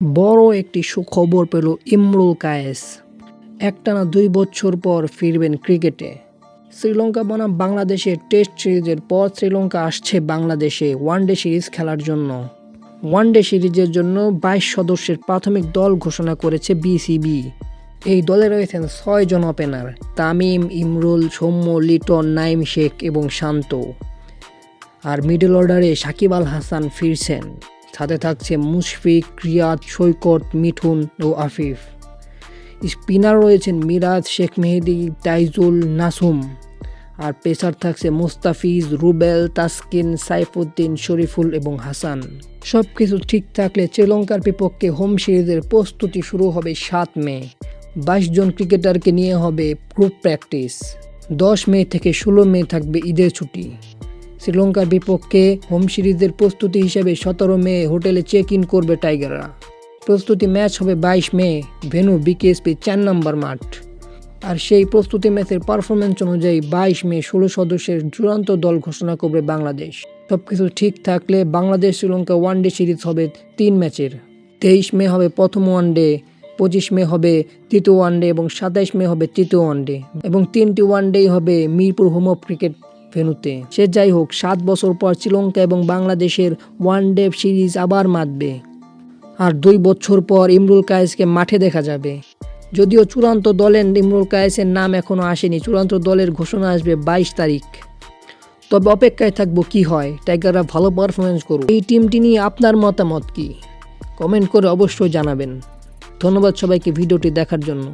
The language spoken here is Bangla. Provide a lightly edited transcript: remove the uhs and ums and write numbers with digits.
বড় একটি সুখবর পেল ইমরুল কায়েস। একটানা ২ বছর পর ফিরবেন ক্রিকেটে। শ্রীলঙ্কা বনাম বাংলাদেশের টেস্ট সিরিজের পর শ্রীলঙ্কা আসছে বাংলাদেশে ওয়ানডে সিরিজ খেলার জন্য। ওয়ানডে সিরিজের জন্য ২২ সদস্যের প্রাথমিক দল ঘোষণা করেছে বিসিবি। এই দলে রয়েছেন ৬ জন ওপেনার: তামিম, ইমরুল, সৌম্য, লিটন, নাইম শেখ এবং শান্ত। আর মিডল অর্ডারে সাকিব আল হাসান ফিরছেন, সাথে থাকছে মুশফিক, রিয়াদ, সৈকত, মিঠুন ও আফিফ। স্পিনার রয়েছেন মিরাজ, শেখ মেহেদী, তাইজুল, নাসুম। আর পেসার থাকছে মুস্তাফিজ, রুবেল, তাসকিন, সাইফুদ্দিন, শরীফুল এবং হাসান। সব কিছু ঠিক থাকলে শ্রীলঙ্কার বিপক্ষে হোম সিরিজের প্রস্তুতি শুরু হবে ৭ মে। ২২ জন ক্রিকেটারকে নিয়ে হবে গ্রুপ প্র্যাকটিস। ১০ মে থেকে ১৬ মে থাকবে ঈদের ছুটি। শ্রীলঙ্কার বিপক্ষে হোম সিরিজের প্রস্তুতি হিসেবে ১৭ মে হোটেলে চেক ইন করবে টাইগাররা। প্রস্তুতি ম্যাচ হবে ২২ মে, ভেন্যু বিকেএসপি ৪ নম্বর মাঠ। আর সেই প্রস্তুতি ম্যাচের পারফরমেন্স অনুযায়ী ২২ মে ১৬ সদস্যের চূড়ান্ত দল ঘোষণা করবে বাংলাদেশ। সবকিছু ঠিক থাকলে বাংলাদেশ শ্রীলঙ্কা ওয়ানডে সিরিজ হবে ৩ ম্যাচের। ২৩ মে হবে প্রথম ওয়ানডে, ২৫ মে হবে তৃতীয় ওয়ানডে এবং ২৭ মে হবে তৃতীয় ওয়ানডে। এবং ৩টি ওয়ানডেই হবে মিরপুর হোম অফ ক্রিকেট ভেন্যুতে। সে যাই হোক, ৭ বছর পর শ্রীলঙ্কা এবং বাংলাদেশের ওয়ানডে সিরিজ আবার মাতবে। আর ২ বছর পর ইমরুল কায়েসকে মাঠে দেখা যাবে। যদিও চূড়ান্ত দলে ইমরুল কায়েসের নাম এখনও আসেনি, চূড়ান্ত দলের ঘোষণা আসবে ২২ তারিখ। তবে অপেক্ষায় থাকবো কি হয়, টাইগাররা ভালো পারফরমেন্স করুক। এই টিমটি নিয়ে আপনার মতামত কি? কমেন্ট করে অবশ্যই জানাবেন। ধন্যবাদ সবাইকে ভিডিওটি দেখার জন্য।